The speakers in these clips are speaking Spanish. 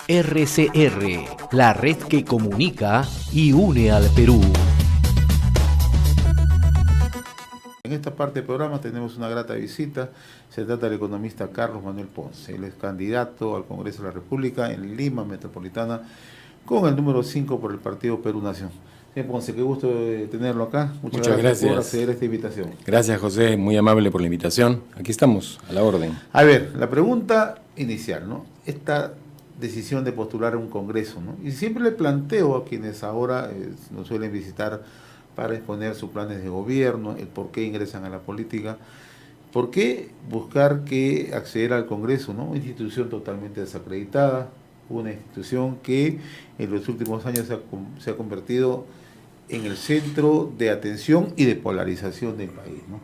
RCR, la red que comunica y une al Perú. En esta parte del programa tenemos una grata visita. Se trata del economista Carlos Manuel Ponce. Él es candidato al Congreso de la República en Lima Metropolitana con el número 5 por el partido Perú Nación. Señor Ponce, qué gusto tenerlo acá. Muchas gracias por acceder a esta invitación. Gracias, José, muy amable por la invitación. Aquí estamos, a la orden. A ver, la pregunta inicial, ¿no? Esta decisión de postular a un Congreso, ¿no? Y siempre le planteo a quienes ahora nos suelen visitar para exponer sus planes de gobierno, el por qué ingresan a la política, por qué buscar que acceder al Congreso, ¿no? Una institución totalmente desacreditada, una institución que en los últimos años se ha convertido en el centro de atención y de polarización del país, ¿no?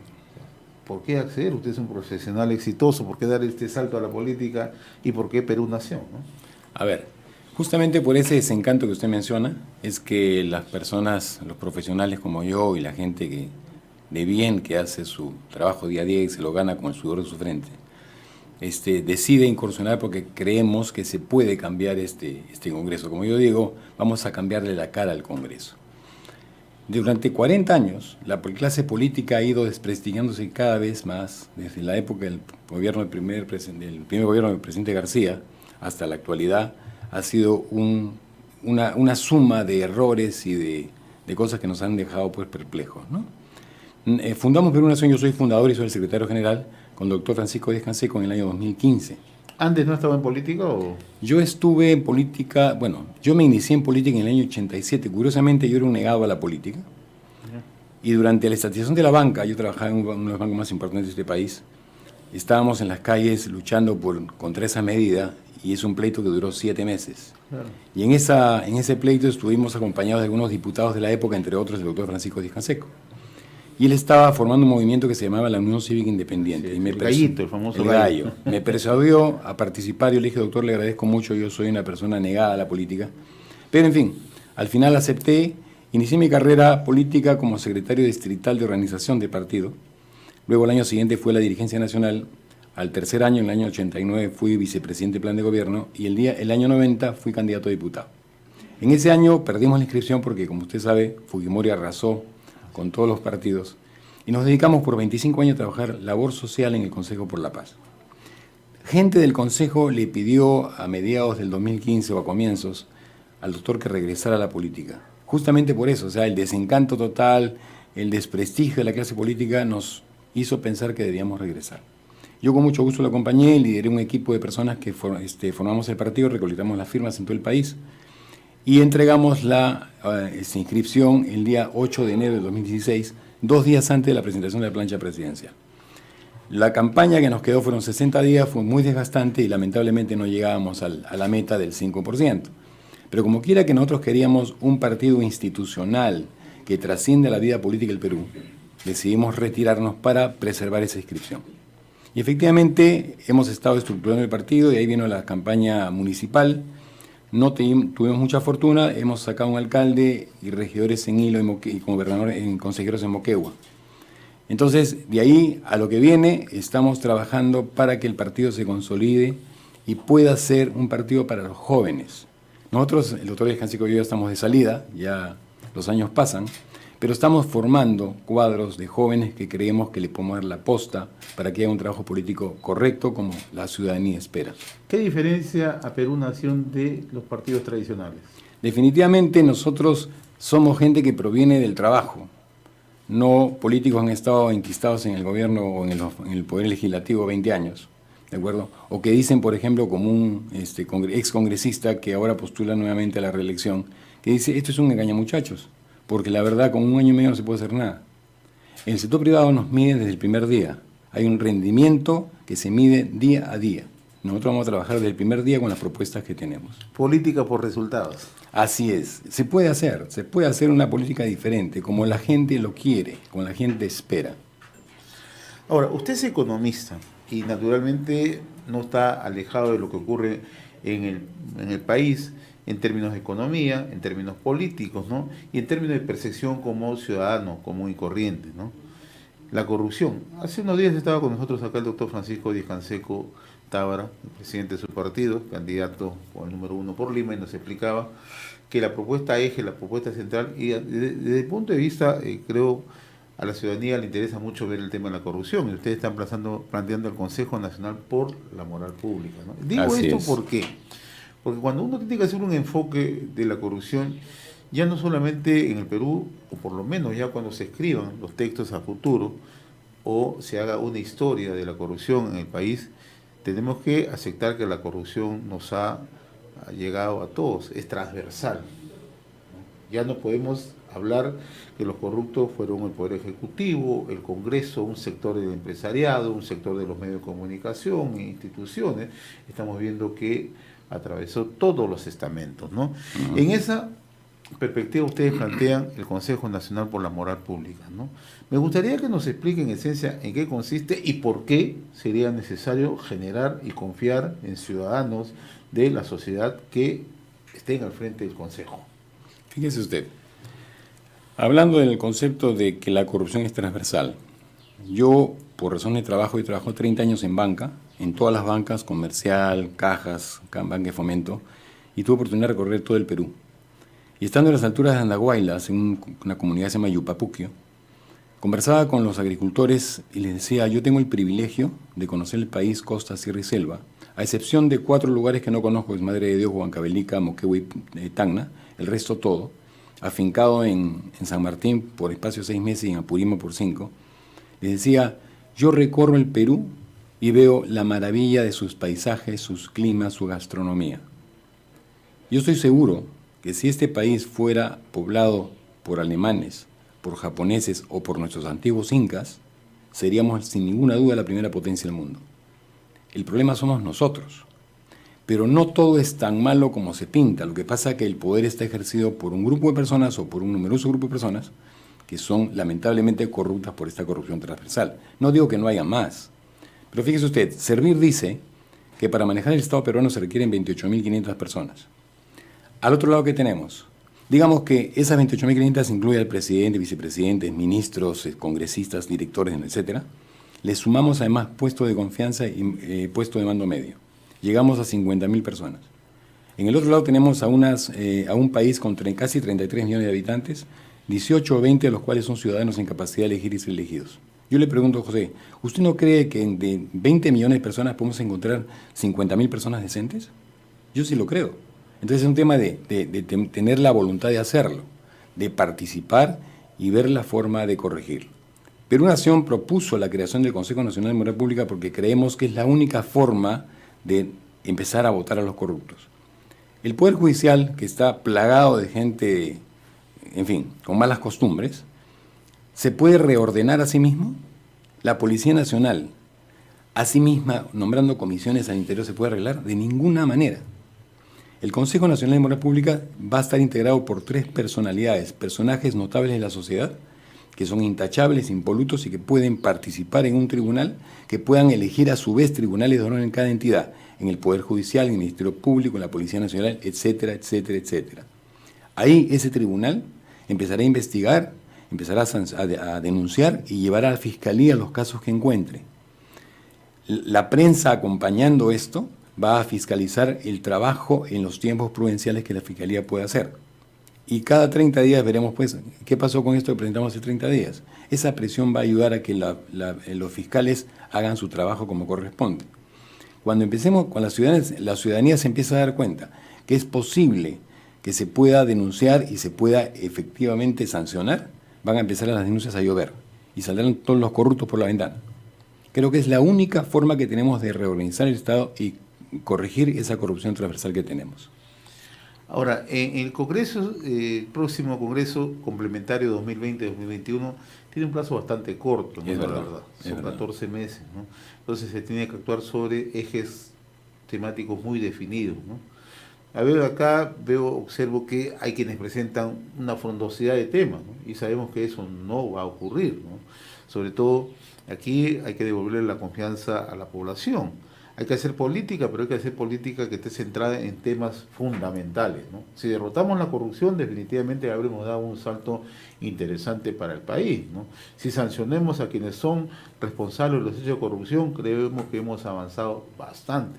¿Por qué acceder? Usted es un profesional exitoso, ¿por qué dar este salto a la política y por qué Perú Nación, ¿no? A ver, justamente por ese desencanto que usted menciona, es que las personas, los profesionales como yo y la gente de bien que hace su trabajo día a día y se lo gana con el sudor de su frente, decide incursionar porque creemos que se puede cambiar este Congreso. Como yo digo, vamos a cambiarle la cara al Congreso. Durante 40 años, la clase política ha ido desprestigiándose cada vez más, desde la época del gobierno del primer gobierno del presidente García hasta la actualidad. Ha sido una suma de errores y de cosas que nos han dejado pues perplejos, ¿no? Fundamos Perú Nación, yo soy fundador y soy el secretario general, con el doctor Francisco Díaz-Canseco en el año 2015. ¿Antes no estaba en política o...? Yo estuve en política, bueno, yo me inicié en política en el año 87, curiosamente yo era un negado a la política, y durante la estatización de la banca, yo trabajaba en uno de los bancos más importantes de este país, estábamos en las calles luchando contra esa medida, y es un pleito que duró 7 meses. Claro. Y en ese pleito estuvimos acompañados de algunos diputados de la época, entre otros el doctor Francisco Díaz-Canseco. Y él estaba formando un movimiento que se llamaba la Unión Cívica Independiente. Sí, y el gallito, el famoso gallo. Me persuadió a participar. Yo le dije, doctor, le agradezco mucho, yo soy una persona negada a la política. Pero en fin, al final acepté, inicié mi carrera política como secretario distrital de organización de partido. Luego el año siguiente fue a la dirigencia nacional. Al tercer año, en el año 89, fui vicepresidente de plan de gobierno y el año 90 fui candidato a diputado. En ese año perdimos la inscripción porque, como usted sabe, Fujimori arrasó con todos los partidos, y nos dedicamos por 25 años a trabajar labor social en el Consejo por la Paz. Gente del Consejo le pidió a mediados del 2015 o a comienzos al doctor que regresara a la política. Justamente por eso, o sea, el desencanto total, el desprestigio de la clase política nos hizo pensar que debíamos regresar. Yo con mucho gusto lo acompañé, lideré un equipo de personas que formamos el partido, recolectamos las firmas en todo el país, y entregamos la inscripción el día 8 de enero de 2016, 2 días antes de la presentación de la plancha presidencial. La campaña que nos quedó fueron 60 días, fue muy desgastante y lamentablemente no llegábamos a la meta del 5%. Pero como quiera que nosotros queríamos un partido institucional que trascienda la vida política del Perú, decidimos retirarnos para preservar esa inscripción. Y efectivamente hemos estado estructurando el partido y ahí vino la campaña municipal. No tuvimos mucha fortuna, hemos sacado un alcalde y regidores en Hilo y consejeros en Moquegua. Entonces, de ahí a lo que viene, estamos trabajando para que el partido se consolide y pueda ser un partido para los jóvenes. Nosotros, el doctor Díaz-Canseco y yo, ya estamos de salida, ya los años pasan, pero estamos formando cuadros de jóvenes que creemos que le podemos dar la posta para que haya un trabajo político correcto como la ciudadanía espera. ¿Qué diferencia a Perú Nación de los partidos tradicionales? Definitivamente nosotros somos gente que proviene del trabajo. No políticos han estado enquistados en el gobierno o en el poder legislativo 20 años, ¿de acuerdo? O que dicen, por ejemplo, como un excongresista que ahora postula nuevamente a la reelección, que dice, esto es un engañamuchachos, porque la verdad con 1 año y medio no se puede hacer nada. El sector privado nos mide desde el primer día. Hay un rendimiento que se mide día a día. Nosotros vamos a trabajar desde el primer día con las propuestas que tenemos. Política por resultados. Así es. Se puede hacer una política diferente, como la gente lo quiere, como la gente espera. Ahora, usted es economista y naturalmente no está alejado de lo que ocurre en el país en términos de economía, en términos políticos, ¿no? Y en términos de percepción como ciudadano común y corriente, ¿no? La corrupción. Hace unos días estaba con nosotros acá el doctor Francisco Díaz-Canseco Tábara, el presidente de su partido, candidato con el número 1 por Lima, y nos explicaba que la propuesta eje, la propuesta central, y desde el punto de vista, creo, a la ciudadanía le interesa mucho ver el tema de la corrupción, y ustedes están planteando el Consejo Nacional por la Moral Pública, ¿no? Digo Así esto es. ¿por qué? Porque cuando uno tiene que hacer un enfoque de la corrupción, ya no solamente en el Perú, o por lo menos ya cuando se escriban los textos a futuro, o se haga una historia de la corrupción en el país, tenemos que aceptar que la corrupción nos ha llegado a todos, es transversal. Ya no podemos hablar que los corruptos fueron el Poder Ejecutivo, el Congreso, un sector del empresariado, un sector de los medios de comunicación, instituciones. Estamos viendo que atravesó todos los estamentos, ¿no? En esa perspectiva ustedes plantean el Consejo Nacional por la Moral Pública, ¿no? Me gustaría que nos expliquen en esencia en qué consiste y por qué sería necesario generar y confiar en ciudadanos de la sociedad que estén al frente del Consejo. Fíjese usted, hablando del concepto de que la corrupción es transversal, yo, por razón de trabajo, he trabajado 30 años en banca, en todas las bancas, comercial, cajas, banca de fomento, y tuve oportunidad de recorrer todo el Perú. Y estando en las alturas de Andahuaylas, en una comunidad que se llama Yupapuquio, conversaba con los agricultores y les decía, yo tengo el privilegio de conocer el país costa, sierra y selva, a excepción de 4 lugares que no conozco, es Madre de Dios, Huancavelica, Moquegua y Tacna, el resto todo, afincado en San Martín por espacio de 6 meses y en Apurímac por 5, les decía, yo recorro el Perú y veo la maravilla de sus paisajes, sus climas, su gastronomía. Yo estoy seguro que si este país fuera poblado por alemanes, por japoneses o por nuestros antiguos incas, seríamos sin ninguna duda la primera potencia del mundo. El problema somos nosotros. Pero no todo es tan malo como se pinta. Lo que pasa es que el poder está ejercido por un grupo de personas o por un numeroso grupo de personas que son lamentablemente corruptas por esta corrupción transversal. No digo que no haya más. Pero fíjese usted, Servir dice que para manejar el Estado peruano se requieren 28.500 personas. Al otro lado, ¿qué tenemos? Digamos que esas 28.500 incluye al presidente, vicepresidentes, ministros, congresistas, directores, etc. Le sumamos además puestos de confianza y puestos de mando medio. Llegamos a 50.000 personas. En el otro lado tenemos a un país con casi 33 millones de habitantes, 18 o 20 de los cuales son ciudadanos en capacidad de elegir y ser elegidos. Yo le pregunto, José, ¿usted no cree que de 20 millones de personas podemos encontrar 50.000 personas decentes? Yo sí lo creo. Entonces es un tema de tener la voluntad de hacerlo, de participar y ver la forma de corregirlo. Perú Nación propuso la creación del Consejo Nacional de Moral Pública porque creemos que es la única forma de empezar a votar a los corruptos. El Poder Judicial, que está plagado de gente, en fin, con malas costumbres, ¿se puede reordenar a sí mismo? La Policía Nacional, a sí misma, nombrando comisiones al interior, ¿se puede arreglar? De ninguna manera. El Consejo Nacional de Moral Pública va a estar integrado por 3 personalidades, personajes notables de la sociedad, que son intachables, impolutos y que pueden participar en un tribunal, que puedan elegir a su vez tribunales de honor en cada entidad, en el Poder Judicial, en el Ministerio Público, en la Policía Nacional, etcétera, etcétera, etcétera. Ahí ese tribunal empezará a investigar, empezará a denunciar y llevará a la Fiscalía los casos que encuentre. La prensa acompañando esto va a fiscalizar el trabajo en los tiempos prudenciales que la Fiscalía puede hacer. Y cada 30 días veremos, pues, qué pasó con esto que presentamos hace 30 días. Esa presión va a ayudar a que los fiscales hagan su trabajo como corresponde. Cuando empecemos, cuando la ciudadanía se empieza a dar cuenta que es posible que se pueda denunciar y se pueda efectivamente sancionar, van a empezar las denuncias a llover y saldrán todos los corruptos por la ventana. Creo que es la única forma que tenemos de reorganizar el Estado y corregir esa corrupción transversal que tenemos. Ahora, en el Congreso, el próximo Congreso complementario 2020-2021 tiene un plazo bastante corto, ¿no? Es verdad, Son 14 meses, ¿no? Entonces se tiene que actuar sobre ejes temáticos muy definidos, ¿no? A ver, acá observo que hay quienes presentan una frondosidad de temas, ¿no? Y sabemos que eso no va a ocurrir, ¿no? Sobre todo, aquí hay que devolverle la confianza a la población. Hay que hacer política, pero hay que hacer política que esté centrada en temas fundamentales, ¿no? Si derrotamos la corrupción, definitivamente habremos dado un salto interesante para el país, ¿no? Si sancionemos a quienes son responsables de los hechos de corrupción, creemos que hemos avanzado bastante.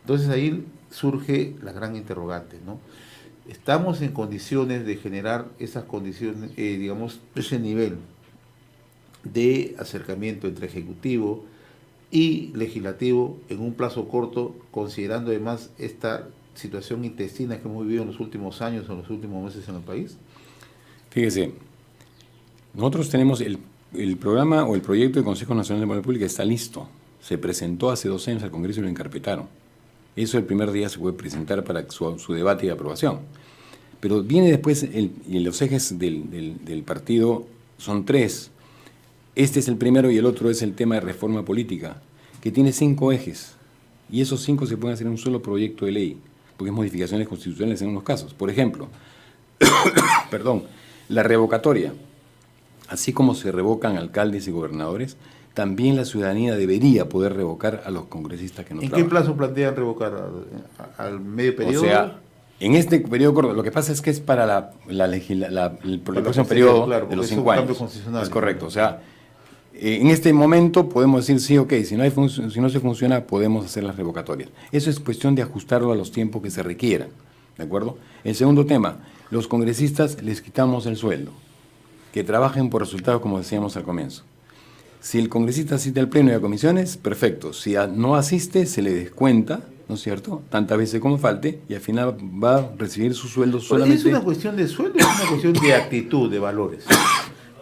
Entonces ahí surge la gran interrogante, ¿no? ¿Estamos en condiciones de generar esas condiciones, digamos, ese nivel de acercamiento entre ejecutivo y legislativo en un plazo corto, considerando además esta situación intestina que hemos vivido en los últimos años o en los últimos meses en el país? Fíjese, nosotros tenemos el programa o el proyecto de Consejo Nacional de Política Pública está listo. Se presentó hace 2 años al Congreso y lo encarpetaron. Eso el primer día se puede presentar para su debate y aprobación. Pero viene después, y los ejes del partido son 3. Este es el primero y el otro es el tema de reforma política, que tiene 5 ejes. Y esos 5 se pueden hacer en un solo proyecto de ley, porque es modificaciones constitucionales en unos casos. Por ejemplo, la revocatoria. Así como se revocan alcaldes y gobernadores, también la ciudadanía debería poder revocar a los congresistas que no trabajan. ¿En qué plazo plantean revocar? ¿Al medio periodo? O sea, en este periodo corto, lo que pasa es que es para el próximo periodo, claro, de los 5 años. Es correcto, o sea, en este momento podemos decir sí, ok, si no se funciona podemos hacer las revocatorias. Eso es cuestión de ajustarlo a los tiempos que se requieran, ¿de acuerdo? El segundo tema, los congresistas les quitamos el sueldo, que trabajen por resultados como decíamos al comienzo. Si el congresista asiste al pleno y a comisiones, perfecto. Si no asiste, se le descuenta, ¿no es cierto?, tantas veces como falte, y al final va a recibir su sueldo solamente... ¿Es una cuestión de sueldo o es una cuestión de actitud, de valores?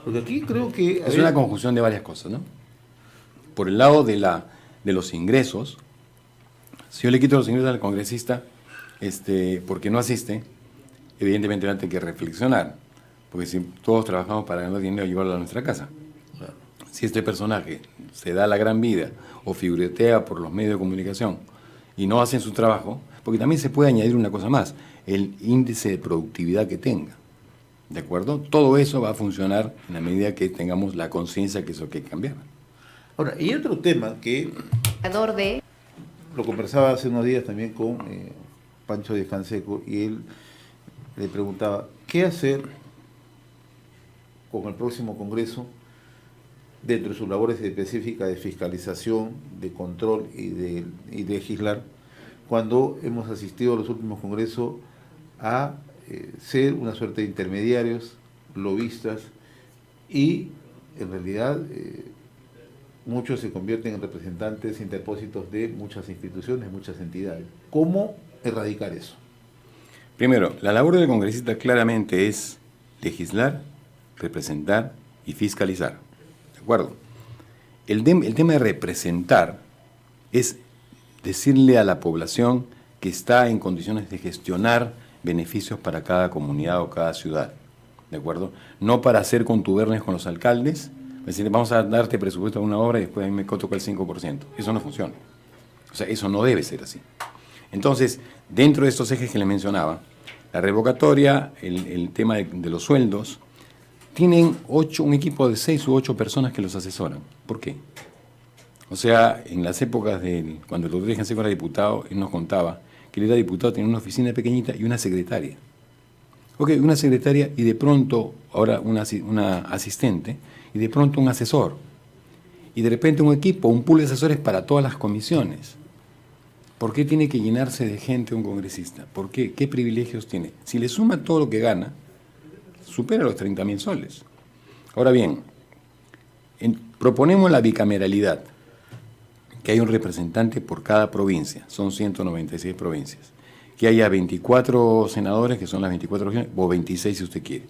Porque aquí creo que... Es una conjunción de varias cosas, ¿no? Por el lado de los ingresos, si yo le quito los ingresos al congresista porque no asiste, evidentemente va a tener que reflexionar, porque si todos trabajamos para ganar dinero y llevarlo a nuestra casa. Si este personaje se da la gran vida o figuretea por los medios de comunicación y no hacen su trabajo, porque también se puede añadir una cosa más, el índice de productividad que tenga, ¿de acuerdo? Todo eso va a funcionar en la medida que tengamos la conciencia que eso hay que cambiar. Ahora, y otro tema que lo conversaba hace unos días también con Pancho Díaz Canseco, y él le preguntaba, ¿qué hacer con el próximo Congreso dentro de sus labores específicas de fiscalización, de control y de legislar, cuando hemos asistido a los últimos congresos a ser una suerte de intermediarios, lobistas, y en realidad muchos se convierten en representantes interpósitos de muchas instituciones, muchas entidades? ¿Cómo erradicar eso? Primero, la labor del congresista claramente es legislar, representar y fiscalizar. ¿De acuerdo? El tema de representar es decirle a la población que está en condiciones de gestionar beneficios para cada comunidad o cada ciudad. ¿De acuerdo? No para hacer contubernios con los alcaldes, decir, vamos a darte presupuesto a una obra y después a mí me toca el 5%. Eso no funciona. O sea, eso no debe ser así. Entonces, dentro de estos ejes que les mencionaba, la revocatoria, el tema de los sueldos, tienen un equipo de 6 u 8 personas que los asesoran. ¿Por qué? O sea, en las épocas cuando el doctor Díaz Canseco era diputado, él nos contaba que él era diputado, tenía una oficina pequeñita y una secretaria. Ok, una secretaria y de pronto, ahora una asistente, y de pronto un asesor. Y de repente un equipo, un pool de asesores para todas las comisiones. ¿Por qué tiene que llenarse de gente un congresista? ¿Por qué? ¿Qué privilegios tiene? Si le suma todo lo que gana, supera los 30.000 soles. Ahora bien, proponemos la bicameralidad, que haya un representante por cada provincia, son 196 provincias, que haya 24 senadores, que son las 24 regiones, o 26 si usted quiere.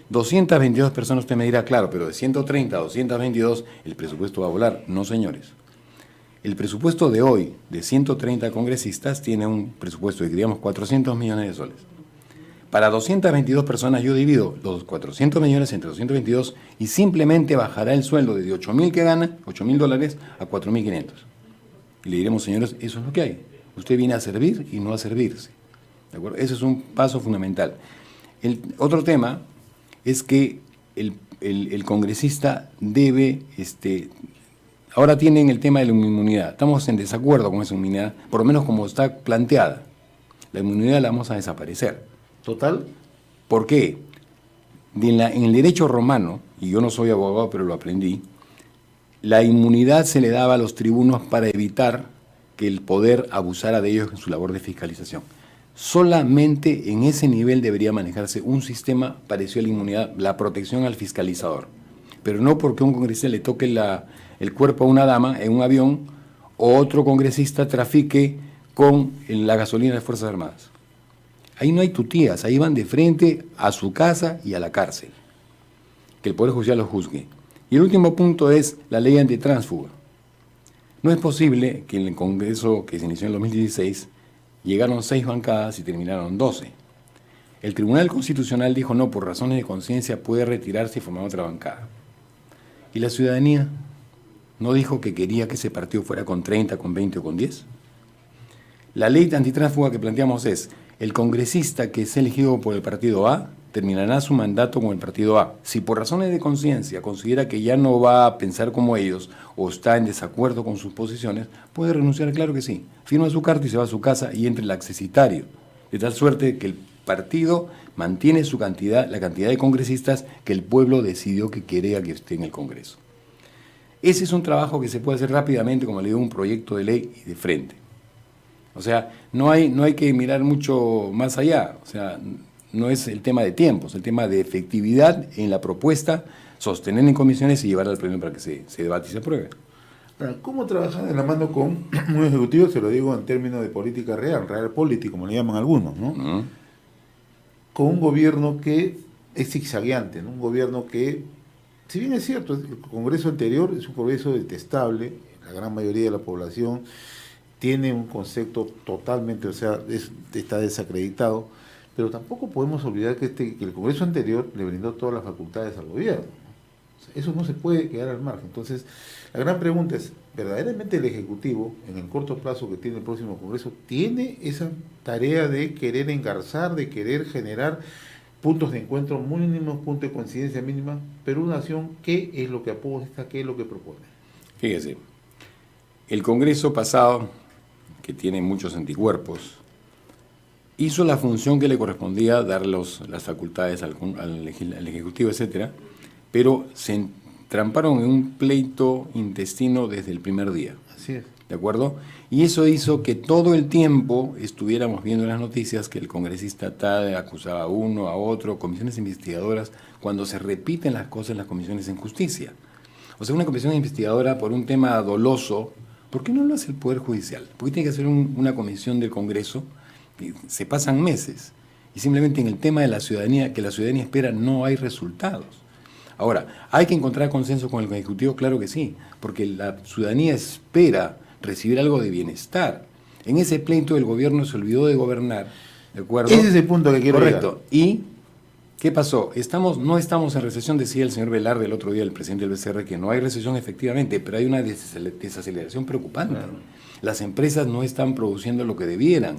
222 personas, usted me dirá, claro, pero de 130 a 222 el presupuesto va a volar. No, señores. El presupuesto de hoy, de 130 congresistas, tiene un presupuesto de, digamos, 400 millones de soles. Para 222 personas yo divido los 400 millones entre 222 y simplemente bajará el sueldo de 8.000 que gana, $8.000, a 4.500. Y le diremos, señores, eso es lo que hay. Usted viene a servir y no a servirse. ¿De acuerdo? Ese es un paso fundamental. El otro tema es que el congresista debe ahora tienen el tema de la inmunidad. Estamos en desacuerdo con esa inmunidad, por lo menos como está planteada. La inmunidad la vamos a desaparecer. ¿Total? ¿Por qué? En el derecho romano, y yo no soy abogado, pero lo aprendí, la inmunidad se le daba a los tribunos para evitar que el poder abusara de ellos en su labor de fiscalización. Solamente en ese nivel debería manejarse un sistema parecido a la inmunidad, la protección al fiscalizador. Pero no porque un congresista le toque el cuerpo a una dama en un avión o otro congresista trafique con la gasolina de las Fuerzas Armadas. Ahí no hay tutías, ahí van de frente a su casa y a la cárcel. Que el Poder Judicial los juzgue. Y el último punto es la ley antitránsfuga. No es posible que en el Congreso que se inició en el 2016 llegaron 6 bancadas y terminaron 12. El Tribunal Constitucional dijo no, por razones de conciencia puede retirarse y formar otra bancada. ¿Y la ciudadanía no dijo que quería que ese partido fuera con 30, con 20 o con 10? La ley antitránsfuga que planteamos es, el congresista que es elegido por el partido A terminará su mandato con el partido A. Si por razones de conciencia considera que ya no va a pensar como ellos o está en desacuerdo con sus posiciones, puede renunciar, claro que sí. Firma su carta y se va a su casa y entra el accesitario. De tal suerte que el partido mantiene su cantidad, la cantidad de congresistas que el pueblo decidió que quería que esté en el Congreso. Ese es un trabajo que se puede hacer rápidamente, como le digo, un proyecto de ley y de frente. O sea, no hay que mirar mucho más allá. O sea, no es el tema de tiempos, el tema de efectividad en la propuesta, sostener en comisiones y llevarla al pleno para que se debate y se apruebe. Ahora, ¿cómo trabajar de la mano con un ejecutivo? Se lo digo en términos de política real política, como le llaman algunos, ¿no? Uh-huh. Con un gobierno que es zigzagueante, ¿no? Un gobierno que, si bien es cierto, el Congreso anterior es un Congreso detestable, la gran mayoría de la población tiene un concepto totalmente, o sea, está desacreditado, pero tampoco podemos olvidar que el Congreso anterior le brindó todas las facultades al gobierno. O sea, eso no se puede quedar al margen. Entonces, la gran pregunta es, ¿verdaderamente el Ejecutivo, en el corto plazo que tiene el próximo Congreso, tiene esa tarea de querer engarzar, de querer generar puntos de encuentro mínimos, puntos de coincidencia mínima, pero una acción, ¿qué es lo que apuesta, qué es lo que propone? Fíjese, el Congreso pasado, que tiene muchos anticuerpos, hizo la función que le correspondía, dar las facultades al Ejecutivo, etcétera, pero se entramparon en un pleito intestino desde el primer día. Así es. ¿De acuerdo? Y eso hizo que todo el tiempo estuviéramos viendo en las noticias que el congresista tal acusaba a uno, a otro, comisiones investigadoras, cuando se repiten las cosas en las comisiones en justicia. O sea, una comisión investigadora por un tema doloso, ¿por qué no lo hace el Poder Judicial? ¿Por qué tiene que hacer una comisión del Congreso? Se pasan meses y simplemente en el tema de la ciudadanía, que la ciudadanía espera, no hay resultados. Ahora, ¿hay que encontrar consenso con el Ejecutivo? Claro que sí, porque la ciudadanía espera recibir algo de bienestar. En ese pleito el gobierno se olvidó de gobernar, ¿de acuerdo? Ese es el punto que quiero Correcto. ¿Y qué pasó? No estamos en recesión, decía el señor Velarde el otro día, el presidente del BCR, que no hay recesión efectivamente, pero hay una desaceleración preocupante. Claro. Las empresas no están produciendo lo que debieran.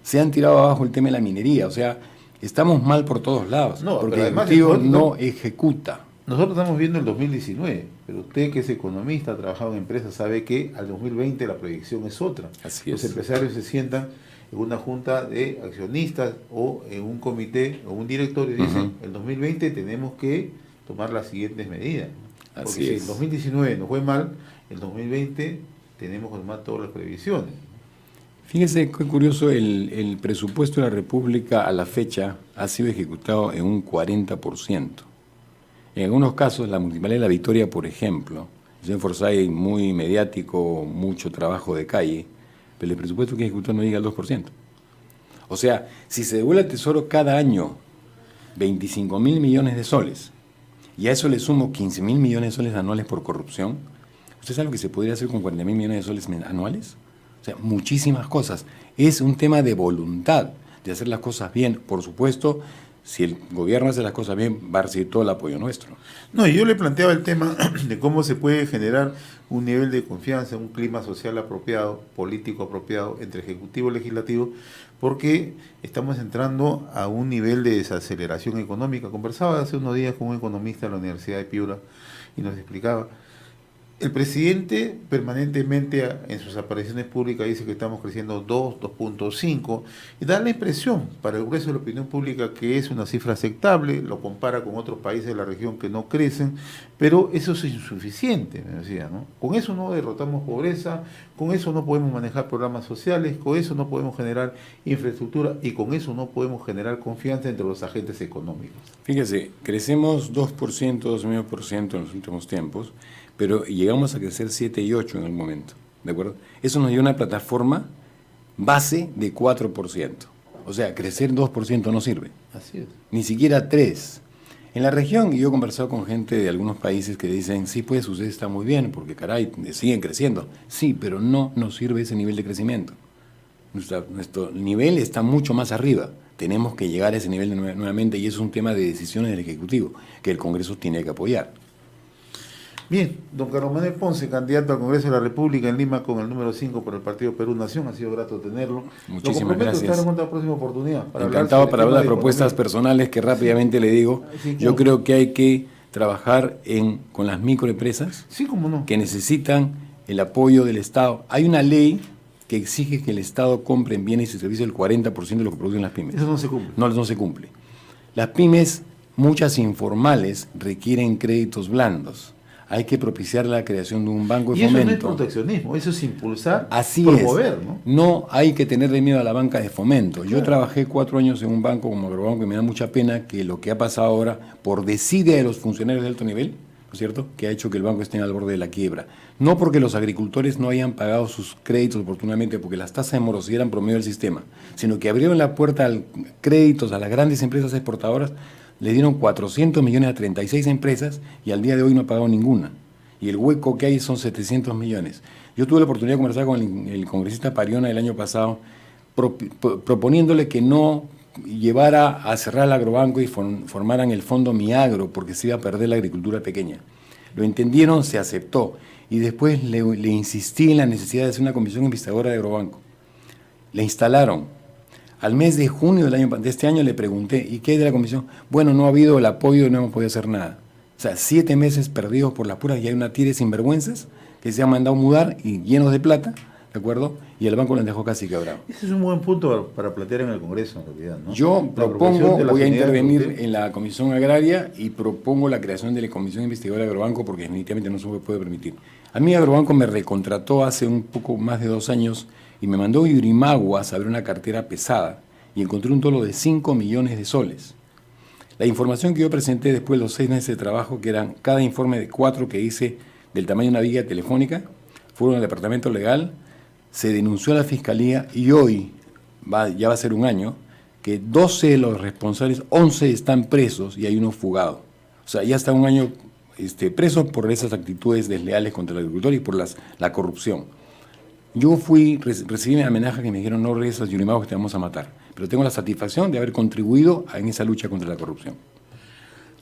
Se han tirado abajo el tema de la minería, o sea, estamos mal por todos lados, no, porque el además Ejecutivo no ejecuta. Nosotros estamos viendo el 2019, pero usted que es economista, ha trabajado en empresas, sabe que al 2020 la proyección es otra. Así Los es. empresarios se sientan en una junta de accionistas o en un comité o un directorio y dicen, el 2020 tenemos que tomar las siguientes medidas. Porque Así si es. el 2019 nos fue mal, el 2020 tenemos que tomar todas las previsiones. Fíjese qué curioso, el presupuesto de la República a la fecha ha sido ejecutado en un 40%. En algunos casos, la Municipalidad de La Victoria, por ejemplo, el señor Forsyth, muy mediático, mucho trabajo de calle, pero el presupuesto que ejecutó no llega al 2%. O sea, si se devuelve al Tesoro cada año 25.000 millones de soles, y a eso le sumo 15.000 millones de soles anuales por corrupción, ¿usted sabe lo que se podría hacer con 40.000 millones de soles anuales? O sea, muchísimas cosas. Es un tema de voluntad, de hacer las cosas bien. Por supuesto, si el gobierno hace las cosas bien, va a recibir todo el apoyo nuestro. No, y yo le planteaba el tema de cómo se puede generar un nivel de confianza, un clima social apropiado, político apropiado entre Ejecutivo y Legislativo, porque estamos entrando a un nivel de desaceleración económica. Conversaba hace unos días con un economista de la Universidad de Piura y nos explicaba, El presidente permanentemente en sus apariciones públicas dice que estamos creciendo 2.5 y da la impresión para el grueso de la opinión pública que es una cifra aceptable, lo compara con otros países de la región que no crecen, pero eso es insuficiente, me decía, ¿no? Con eso no derrotamos pobreza, con eso no podemos manejar programas sociales, con eso no podemos generar infraestructura y con eso no podemos generar confianza entre los agentes económicos. Fíjese, crecemos 2%, 2,5% en los últimos tiempos, pero llegamos a crecer 7 y 8 en el momento, ¿de acuerdo? Eso nos dio una plataforma base de 4%. O sea, crecer 2% no sirve. Así es. Ni siquiera 3%. En la región, y yo he conversado con gente de algunos países que dicen, sí, pues ustedes están muy bien, porque caray, siguen creciendo. Sí, pero no nos sirve ese nivel de crecimiento. Nuestro nivel está mucho más arriba. Tenemos que llegar a ese nivel nuevamente y eso es un tema de decisiones del Ejecutivo, que el Congreso tiene que apoyar. Bien, don Carlos Manuel Ponce, candidato al Congreso de la República en Lima con el número 5 por el Partido Perú Nación, ha sido grato tenerlo. Muchísimas gracias. Estar en otra próxima oportunidad. Encantado para hablar de propuestas personales que rápidamente le digo. Sí, yo creo que hay que trabajar con las microempresas sí, cómo no, que necesitan el apoyo del Estado. Hay una ley que exige que el Estado compre en bienes y servicios el 40% de lo que producen las pymes. Eso no se cumple. No se cumple. Las pymes, muchas informales, requieren créditos blandos. Hay que propiciar la creación de un banco de fomento. Y eso no es proteccionismo, eso es impulsar, así promover, es. ¿no? No hay que tenerle miedo a la banca de fomento. Claro. Yo trabajé 4 años en un banco como Agrobanco y me da mucha pena que lo que ha pasado ahora, por desidia de los funcionarios de alto nivel, ¿no es cierto?, que ha hecho que el banco esté al borde de la quiebra. No porque los agricultores no hayan pagado sus créditos oportunamente, porque las tasas de morosidad eran promedio del sistema, sino que abrieron la puerta a créditos a las grandes empresas exportadoras. Le dieron 400 millones a 36 empresas y al día de hoy no ha pagado ninguna. Y el hueco que hay son 700 millones. Yo tuve la oportunidad de conversar con el congresista Pariona el año pasado, proponiéndole que no llevara a cerrar el agrobanco y formaran el fondo Miagro, porque se iba a perder la agricultura pequeña. Lo entendieron, se aceptó. Y después le insistí en la necesidad de hacer una comisión investigadora de agrobanco. Le instalaron. Al mes de junio de este año le pregunté, ¿y qué hay de la comisión? Bueno, no ha habido el apoyo y no hemos podido hacer nada. O sea, 7 meses perdidos por las puras y hay una tira de sinvergüenzas que se han mandado mudar y llenos de plata, ¿de acuerdo? Y el banco los dejó casi quebrado. Ese es un buen punto para plantear en el Congreso, en realidad, ¿no? Yo propongo, voy a intervenir en la Comisión Agraria y propongo la creación de la Comisión Investigadora de Agrobanco porque definitivamente no se puede permitir. A mí Agrobanco me recontrató hace un poco más de 2 años y me mandó a Yurimaguas a abrir una cartera pesada y encontré un tolo de 5 millones de soles. La información que yo presenté después de los 6 meses de trabajo, que eran cada informe de 4 que hice del tamaño de una viga telefónica, fueron al departamento legal, se denunció a la fiscalía y hoy, ya va a ser un año, que 12 de los responsables, 11 están presos y hay uno fugado. O sea, ya está un año presos por esas actitudes desleales contra el agricultor y por la corrupción. Yo recibí una amenaza que me dijeron, no regresas a Yurimaguas que te vamos a matar. Pero tengo la satisfacción de haber contribuido en esa lucha contra la corrupción.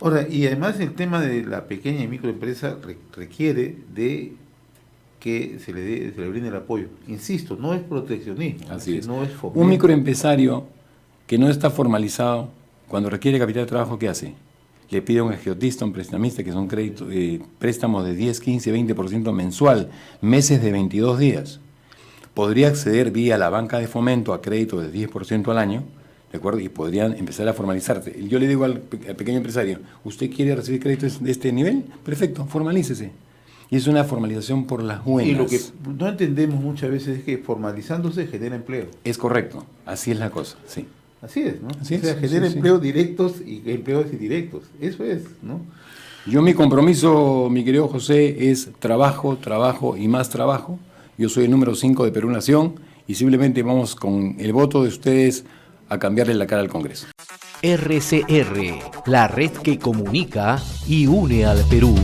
Ahora, y además el tema de la pequeña y microempresa requiere de que se le brinde el apoyo. Insisto, no es proteccionismo, así es. No es fomento. Un microempresario que no está formalizado, cuando requiere capital de trabajo, ¿qué hace? Le pide a un agiotista, un prestamista, que son préstamos de 10, 15, 20% mensual, meses de 22 días. Podría acceder vía la banca de fomento a crédito de 10% al año, ¿de acuerdo? Y podrían empezar a formalizarse. Yo le digo al pequeño empresario, ¿usted quiere recibir créditos de este nivel? Perfecto, formalícese. Y es una formalización por las buenas. Y lo que no entendemos muchas veces es que formalizándose genera empleo. Es correcto, así es la cosa, sí. Así es, ¿no? Así o sea, es, genera sí, empleos directos y empleos indirectos. Eso es, ¿no? Yo mi compromiso, mi querido José, es trabajo, trabajo y más trabajo. Yo soy el número 5 de Perú Nación y simplemente vamos con el voto de ustedes a cambiarle la cara al Congreso. RCR, la red que comunica y une al Perú.